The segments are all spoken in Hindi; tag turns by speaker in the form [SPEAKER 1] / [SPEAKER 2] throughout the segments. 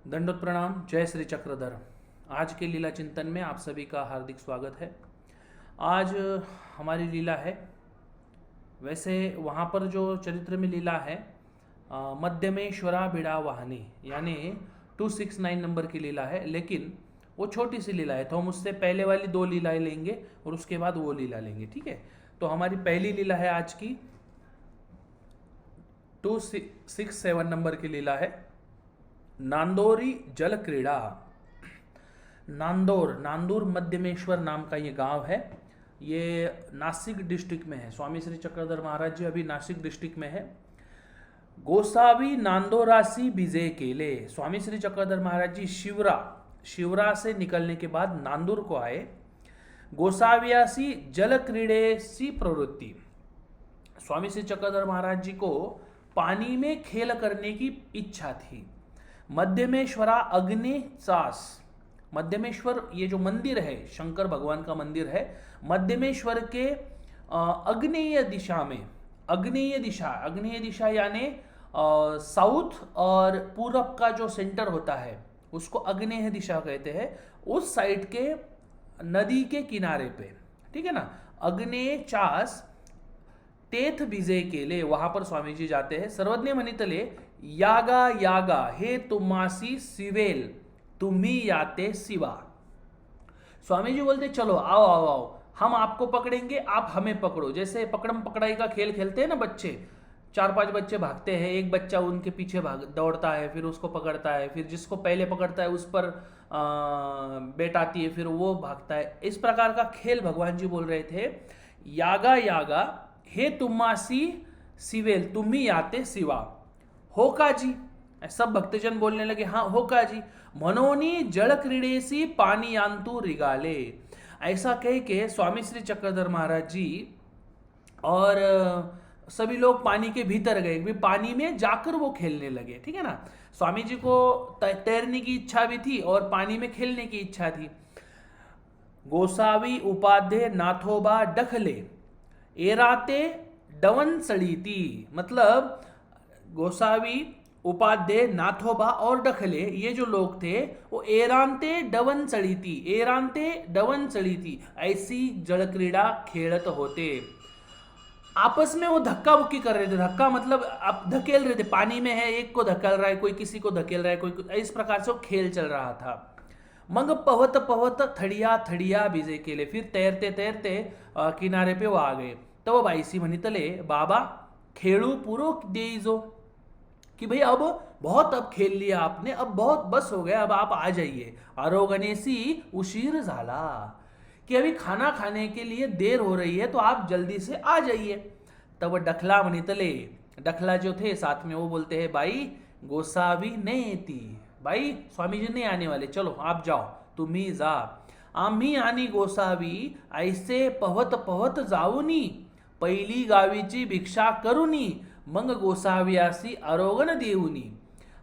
[SPEAKER 1] दंडोत प्रणाम। जय श्री चक्रधर। आज के लीला चिंतन में आप सभी का हार्दिक स्वागत है। आज हमारी लीला है, वैसे वहाँ पर जो चरित्र में लीला है मध्यमेश्वरा बिड़ा वाहनी, यानी 269 नंबर की लीला है, लेकिन वो छोटी सी लीला है, तो हम उससे पहले वाली दो लीलाएं लेंगे और उसके बाद वो लीला लेंगे। ठीक है, तो हमारी पहली लीला है आज की 267 नंबर की लीला है नांदोरी जल क्रीड़ा। नांदूर मध्यमेश्वर नाम का ये गांव है। ये नासिक डिस्ट्रिक्ट में है। स्वामी श्री चक्रधर महाराज जी अभी नासिक डिस्ट्रिक्ट में है। गोसावी नांदोरासी बीजे केले। स्वामी श्री चक्रधर महाराज जी शिवरा से निकलने के बाद नांदूर को आए। गोसावियासी जल क्रीड़े सी प्रवृत्ति। स्वामी श्री चक्रधर महाराज जी को पानी में खेल करने की इच्छा थी। मध्यमेश्वरा अग्नि चास। मध्यमेश्वर ये जो मंदिर है शंकर भगवान का मंदिर है, मध्यमेश्वर के अग्नेय दिशा में, अग्नेय दिशा यानी साउथ और पूरब का जो सेंटर होता है उसको अग्नेय दिशा कहते हैं। उस साइड के नदी के किनारे पे, ठीक है ना, अग्नेय चास तेथ बीजे केले, वहां पर स्वामी जी जाते हैं। सर्वज्ञ मनितले यागा यागा हे तुम्हासी सिवेल तुम्ही याते शिवा। स्वामी जी बोलते चलो आओ आओ आओ, हम आपको पकड़ेंगे, आप हमें पकड़ो। जैसे पकड़म पकड़ाई का खेल खेलते हैं ना बच्चे, 4-5 बच्चे भागते हैं, एक बच्चा उनके पीछे दौड़ता है, फिर उसको पकड़ता है, फिर जिसको पहले पकड़ता है उस पर बेट आती है, फिर वो भागता है। इस प्रकार का खेल भगवान जी बोल रहे थे। यागा यागा हे तुम्हासी सिवेल तुम्ही याते शिवा। होका जी, सब भक्तजन बोलने लगे हाँ होका जी। मनोनी जल क्रीडेसी पानी आंतु रिगाले। ऐसा कह के स्वामी श्री चक्रधर महाराज जी और सभी लोग पानी के भीतर गए, भी पानी में जाकर वो खेलने लगे। ठीक है ना, स्वामी जी को तैरने की इच्छा भी थी और पानी में खेलने की इच्छा थी। गोसावी उपाध्याय नाथोबा डखले एराते डवन सड़ीती। मतलब गोसावी उपाध्याय नाथोबा और डखले ये जो लोग थे वो एरांते डवन चढ़ी थी ऐसी जल क्रीड़ा खेलत होते। आपस में वो धक्का बुक्की कर रहे थे। धक्का मतलब आप धकेल रहे थे, पानी में है, एक को धकेल रहा है, कोई किसी को धकेल रहा है, कोई इस प्रकार से वो खेल चल रहा था। मंग पवत पवत थड़िया बीजे केले। फिर तैरते तैरते किनारे पे वो आ गए। तो वो बाईसी मनितले बाबा खेड़ू पूरो देइजो, कि भाई अब बहुत, अब खेल लिया आपने, अब बहुत बस हो गया, अब आप आ जाइए। आरोगनेसी उशीर झाला, कि अभी खाना खाने के लिए देर हो रही है तो आप जल्दी से आ जाइए। तब डखला मनितले, डखला जो थे साथ में, वो बोलते हैं भाई गोसावी नहीं थी, भाई स्वामी जी नहीं आने वाले, चलो आप जाओ, तुम्ही जा। आम्ही आणि गोसावी ऐसे पहत पहत जाऊनी पहिली गावीची भिक्षा करूनी मंग गोसावियासी आरोगण देऊनी।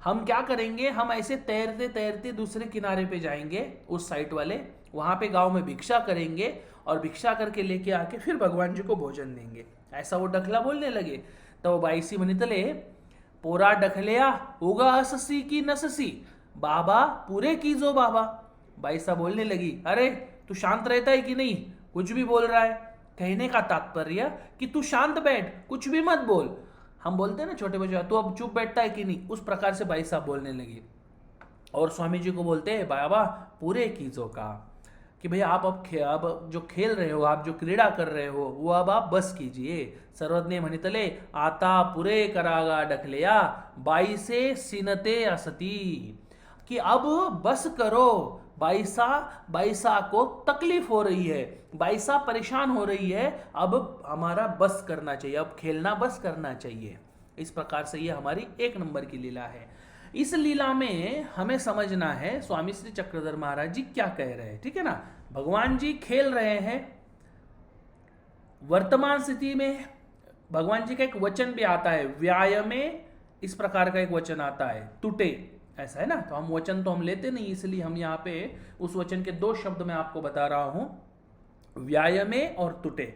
[SPEAKER 1] हम क्या करेंगे, हम ऐसे तैरते तैरते दूसरे किनारे पे जाएंगे, उस साइड वाले, वहां पे गांव में भिक्षा करेंगे और भिक्षा करके लेके आके फिर भगवान जी को भोजन देंगे। ऐसा वो डखला बोलने लगे। तो बाईसी मनितले पोरा डखलिया उगा अससी की नससी बाबा पूरे कीजो बाबा। बाईसा बोलने लगी अरे तू शांत रहता है कि नहीं, कुछ भी बोल रहा है। कहने का तात्पर्य कि तू शांत बैठ, कुछ भी मत बोल। हम बोलते हैं ना छोटे बच्चे, तू अब चुप बैठता है कि नहीं, उस प्रकार से भाई साहब बोलने लगी। और स्वामी जी को बोलते हैं बाबा पूरे कीजो का, कि भाई आप अब जो खेल रहे हो, आप जो क्रीड़ा कर रहे हो वो अब आप बस कीजिए। सर्वज्ञ मनितले आता पूरे करागा डखलिया बाईसे सिनते असती, कि अब बस करो, बाईसा को तकलीफ हो रही है, बाईसा परेशान हो रही है, अब हमारा बस करना चाहिए, अब खेलना बस करना चाहिए। इस प्रकार से ये हमारी 1 नंबर की लीला है। इस लीला में हमें समझना है स्वामी श्री चक्रधर महाराज जी क्या कह रहे हैं। ठीक है ना, भगवान जी खेल रहे हैं। वर्तमान स्थिति में भगवान जी का एक वचन भी आता है, व्यायामे, इस प्रकार का एक वचन आता है, टूटे, ऐसा है ना। तो हम वचन तो हम लेते नहीं, इसलिए हम यहाँ पे उस वचन के 2 शब्द मैं आपको बता रहा हूं, व्यायामे और टूटे।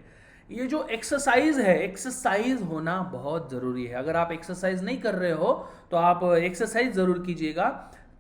[SPEAKER 1] ये जो एक्सरसाइज है, एक्सरसाइज होना बहुत ज़रूरी है। अगर आप एक्सरसाइज नहीं कर रहे हो तो आप एक्सरसाइज ज़रूर कीजिएगा।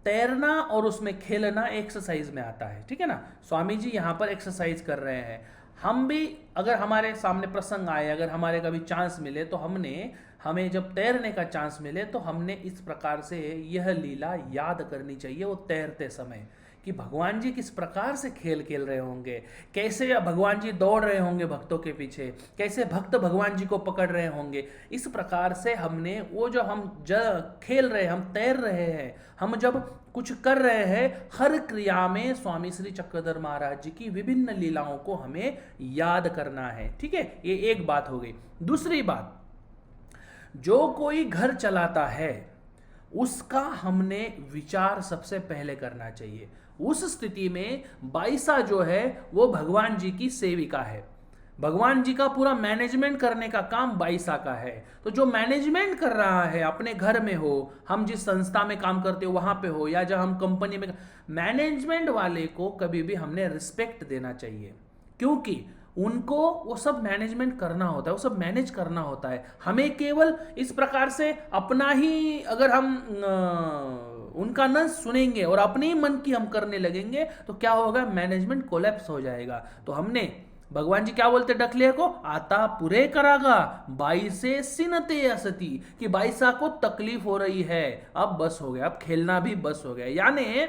[SPEAKER 1] तैरना और उसमें खेलना एक्सरसाइज में आता है, ठीक है ना। स्वामी जी यहाँ पर एक्सरसाइज कर रहे हैं। हम भी अगर हमारे सामने प्रसंग आए, अगर हमारे कभी चांस मिले तो हमें जब तैरने का चांस मिले तो हमने इस प्रकार से यह लीला याद करनी चाहिए वो तैरते समय, कि भगवान जी किस प्रकार से खेल खेल रहे होंगे, कैसे भगवान जी दौड़ रहे होंगे भक्तों के पीछे, कैसे भक्त भगवान जी को पकड़ रहे होंगे। इस प्रकार से हमने वो जो हम खेल रहे हैं, हम तैर रहे हैं, हम जब कुछ कर रहे हैं, हर क्रिया में स्वामी श्री चक्रधर महाराज जी की विभिन्न लीलाओं को हमें याद करना है, ठीक है। ये एक बात हो गई। दूसरी बात, जो कोई घर चलाता है उसका हमने विचार सबसे पहले करना चाहिए। उस स्थिति में बाईसा जो है वो भगवान जी की सेविका है, भगवान जी का पूरा मैनेजमेंट करने का काम बाईसा का है। तो जो मैनेजमेंट कर रहा है अपने घर में हो, हम जिस संस्था में काम करते हो वहां पे हो, या जब हम कंपनी में, मैनेजमेंट वाले को कभी भी हमने रिस्पेक्ट देना चाहिए, क्योंकि उनको वो सब मैनेजमेंट करना होता है, वो सब मैनेज करना होता है। हमें केवल इस प्रकार से अपना ही, अगर हम उनका न सुनेंगे और अपने ही मन की हम करने लगेंगे तो क्या होगा, मैनेजमेंट कोलैप्स हो जाएगा। तो हमने, भगवान जी क्या बोलते डकलिया को, आता पूरे करागा बाई से सिनते असती, कि बाईसा को तकलीफ हो रही है, अब बस हो गया, अब खेलना भी बस हो गया। यानी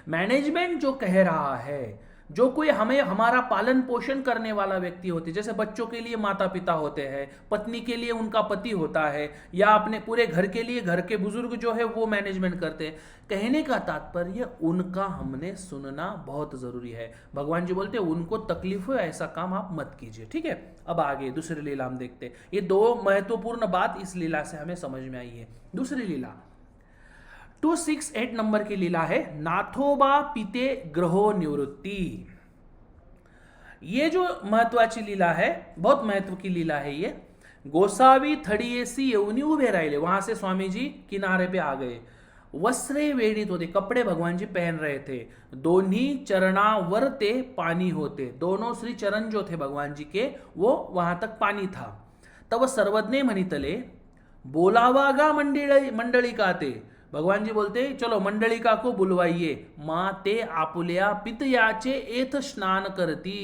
[SPEAKER 1] मैनेजमेंट जो कह रहा है, जो कोई हमें हमारा पालन पोषण करने वाला व्यक्ति होते, जैसे बच्चों के लिए माता पिता होते हैं, पत्नी के लिए उनका पति होता है, या अपने पूरे घर के लिए घर के बुजुर्ग जो है वो मैनेजमेंट करते हैं। कहने का तात्पर्य उनका हमने सुनना बहुत जरूरी है। भगवान जी बोलते हैं उनको तकलीफ हो ऐसा काम आप मत कीजिए, ठीक है। अब आगे दूसरी लीला हम देखते हैं। ये दो महत्वपूर्ण बात इस लीला से हमें समझ में आई है। दूसरी लीला 268 नंबर की लीला है, नाथोबा पिते ग्रहो निवृत्ति। ये जो महत्वाची लीला है, बहुत महत्व की लीला है ये। गोसावी थड़ीएसी येऊनी उभे राहिले, वहां से स्वामी जी किनारे पे आ गए। वस्त्रे वेणीत होते, कपड़े भगवान जी पहन रहे थे। दोन्ही चरणावर ते पानी होते, दोनों श्री चरण जो थे भगवान जी के वो वहां तक पानी था। तब सर्वज्ञ म्हणितले बोलावागा मंडळी का ते, भगवान जी बोलते चलो मंडलिका को बुलवाइए। मां ते आपुल्या पितयाचे एथ स्नान करती।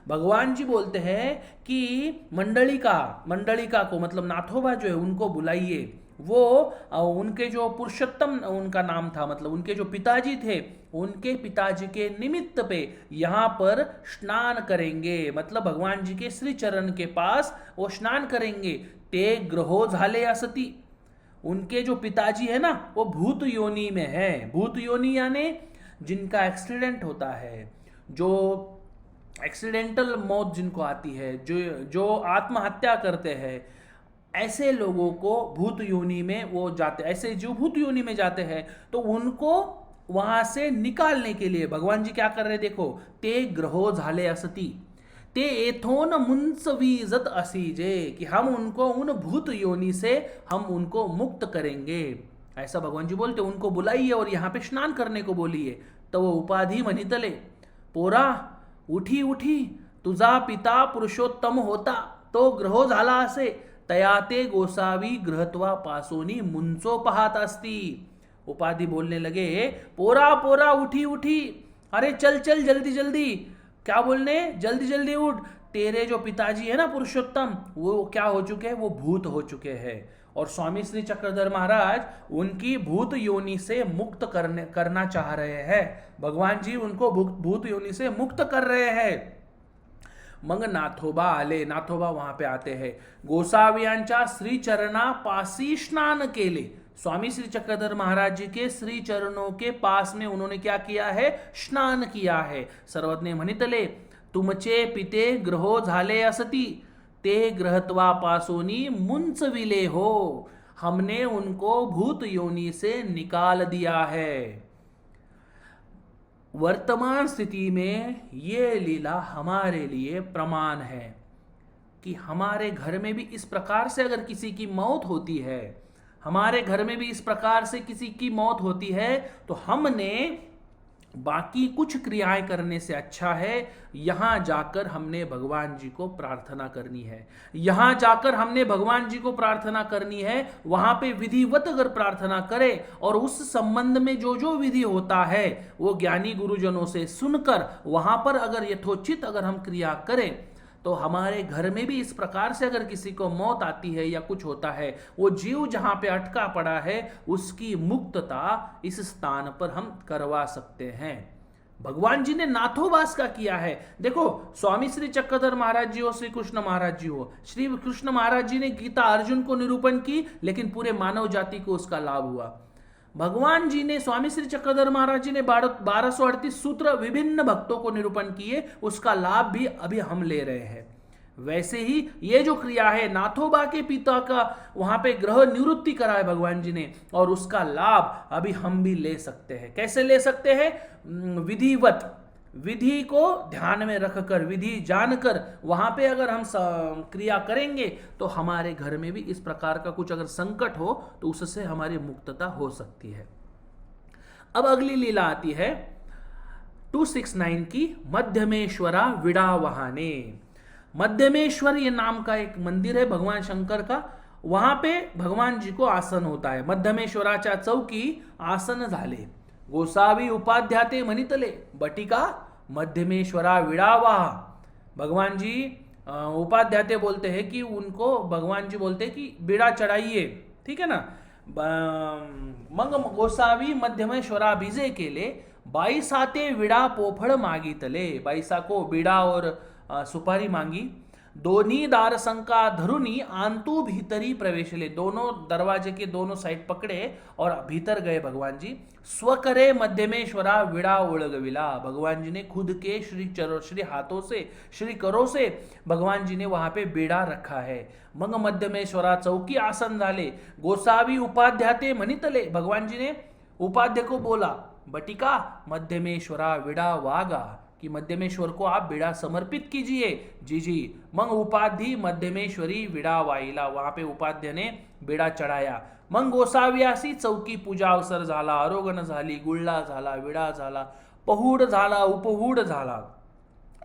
[SPEAKER 1] भगवान जी बोलते हैं कि मंडलिका को मतलब नाथोबा जो है उनको बुलाइए। वो उनके जो पुरुषोत्तम उनका नाम था, मतलब उनके जो पिताजी थे, उनके पिताजी के निमित्त पे यहाँ पर स्नान करेंगे, मतलब भगवान जी के श्री चरण के पास वो स्नान करेंगे। ते ग्रहो झाले असती, उनके जो पिताजी है ना वो भूत योनि में है। भूत योनि यानी जिनका एक्सीडेंट होता है, जो एक्सीडेंटल मौत जिनको आती है, जो आत्महत्या करते हैं, ऐसे लोगों को भूत योनि में वो जाते, ऐसे जो भूत योनि में जाते हैं तो उनको वहां से निकालने के लिए भगवान जी क्या कर रहे, देखो, ते ग्रहो झाले असती ते एथोन मुंसवीजत असीजे, कि हम उनको उन भूत योनि से हम उनको मुक्त करेंगे, ऐसा भगवान जी बोलते। उनको बुलाइए और यहाँ पे स्नान करने को बोलिए। तो वो उपाधि मनितले, पोरा उठी उठी तुझा पिता पुरुषोत्तम होता तो ग्रहो झाला असे, तयाते गोसावी ग्रहत्वा पासोनी मुंचो पाहत असती। उपाधि बोलने लगे, पोरा पोरा उठी उठी, अरे चल चल जल्दी जल्दी, क्या बोलने, जल्दी जल्दी उठ, तेरे जो पिताजी है ना पुरुषोत्तम, वो क्या हो चुके हैं, वो भूत हो चुके हैं। और स्वामी श्री चक्रधर महाराज उनकी भूत योनि से मुक्त करना चाह रहे हैं। भगवान जी उनको भूत योनि से मुक्त कर रहे हैं। मग नाथोबा आले, नाथोबा वहां पे आते हैं। गोसावियांच्या श्री चरणा पासी स्नान केले, स्वामी श्री चक्रधर महाराज जी के श्री चरणों के पास में उन्होंने क्या किया है, स्नान किया है। सर्वज्ञ म्हणितले तुमचे पिते ग्रहो झाले असती, ते ग्रहत्वा पासोनी मुंचविले हो, हमने उनको भूत योनि से निकाल दिया है। वर्तमान स्थिति में ये लीला हमारे लिए प्रमाण है कि हमारे घर में भी इस प्रकार से अगर किसी की मौत होती है, हमारे घर में भी इस प्रकार से किसी की मौत होती है, तो हमने बाकी कुछ क्रियाएं करने से अच्छा है यहां जाकर हमने भगवान जी को प्रार्थना करनी है। यहां जाकर हमने भगवान जी को प्रार्थना करनी है, वहां पे विधिवत अगर प्रार्थना करें और उस संबंध में जो जो विधि होता है वो ज्ञानी गुरुजनों से सुनकर वहां पर अगर यथोचित अगर हम क्रिया करें तो हमारे घर में भी इस प्रकार से अगर किसी को मौत आती है या कुछ होता है, वो जीव जहां पे अटका पड़ा है उसकी मुक्तता इस स्थान पर हम करवा सकते हैं। भगवान जी ने नाथोवास का किया है। देखो, स्वामी श्री चक्रधर महाराज जी हो, श्री कृष्ण महाराज जी हो, श्री कृष्ण महाराज जी ने गीता अर्जुन को निरूपण की, लेकिन पूरे मानव जाति को उसका लाभ हुआ। भगवान जी ने, स्वामी श्री चक्रधर महाराज जी ने 1238 सूत्र विभिन्न भक्तों को निरूपण किए, उसका लाभ भी अभी हम ले रहे हैं। वैसे ही ये जो क्रिया है, नाथोबा के पिता का वहां पे ग्रह निवृत्ति करा है भगवान जी ने, और उसका लाभ अभी हम भी ले सकते हैं। कैसे ले सकते हैं? विधिवत, विधि को ध्यान में रखकर, विधि जानकर वहां पे अगर हम क्रिया करेंगे तो हमारे घर में भी इस प्रकार का कुछ अगर संकट हो तो उससे हमारी मुक्तता हो सकती है। अब अगली लीला आती है 269 की, मध्यमेश्वरा विड़ा वहाने। मध्यमेश्वर ये नाम का एक मंदिर है भगवान शंकर का, वहां पे भगवान जी को आसन होता है। मध्यमेश्वराच्या चौकी आसन झाले, गोसावी उपाध्याते मनितले, बटिका मध्यमेश्वरा विड़ावा। भगवान जी उपाध्याते बोलते हैं कि उनको भगवान जी बोलते हैं कि बीड़ा चढ़ाइए, ठीक है ना। मग गोसावी मध्यमेश्वरा बीजे केले, बाईसाते विड़ा पोफळ मागितले। बाईसा को बीड़ा और सुपारी मांगी। दोन्ही दार संका धरुनी आंतू भीतरी प्रवेशले, दोनों दरवाजे के दोनों साइड पकड़े और भीतर गए भगवान जी। स्वकरे मध्यमेश्वरा विड़ा ओळगविला, भगवान जी ने खुद के श्री हाथों से, श्री करों से भगवान जी ने वहां पे बीड़ा रखा है। मग मध्यमेश्वरा चौकी आसन झाले, गोसावी उपाध्याते मनितले, भगवान जी ने उपाध्य को बोला, बटिका मध्यमेश्वरा विड़ा वागा, कि मध्यमेश्वर को आप बीड़ा समर्पित कीजिए। जी जी। मग उपाधि मध्यमेश्वरी विड़ा वाईला, वहां पे उपाध्य ने बीड़ा चढ़ाया। मग गोसाव्यासी चौकी पूजा अवसर झाला, आरोगण झाली, गुळला झाला, विड़ा झाला, पहूड झाला, उपहूड झाला।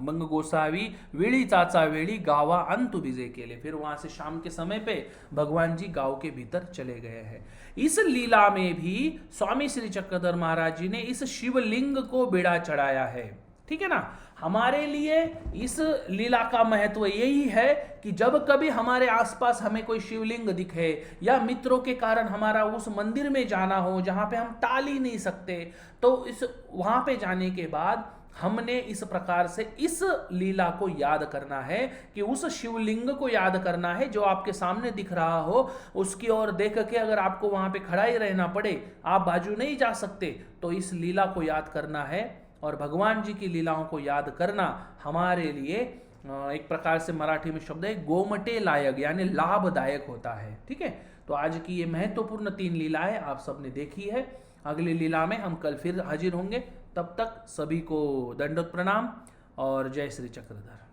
[SPEAKER 1] मग गोसावी वेळी चाचा वेळी गावा अंतु बीजे केले, फिर वहां से शाम के समय पे भगवान जी गांव के भीतर चले गए हैं। इस लीला में भी स्वामी श्री चक्रधर महाराज जी ने इस शिवलिंग को बीड़ा चढ़ाया है, ठीक है ना। हमारे लिए इस लीला का महत्व यही है कि जब कभी हमारे आसपास हमें कोई शिवलिंग दिखे या मित्रों के कारण हमारा उस मंदिर में जाना हो जहां पे हम टाल ही नहीं सकते, तो इस वहां पे जाने के बाद हमने इस प्रकार से इस लीला को याद करना है कि उस शिवलिंग को याद करना है जो आपके सामने दिख रहा हो, उसकी ओर देख के अगर आपको वहां पे खड़ा ही रहना पड़े, आप बाजू नहीं जा सकते, तो इस लीला को याद करना है। और भगवान जी की लीलाओं को याद करना हमारे लिए एक प्रकार से मराठी में शब्द है गोमटे लायक, यानी लाभदायक होता है, ठीक है। तो आज की ये महत्वपूर्ण 3 लीलाएं आप सबने देखी है। अगली लीला में हम कल फिर हाजिर होंगे। तब तक सभी को दंडवत प्रणाम और जय श्री चक्रधर।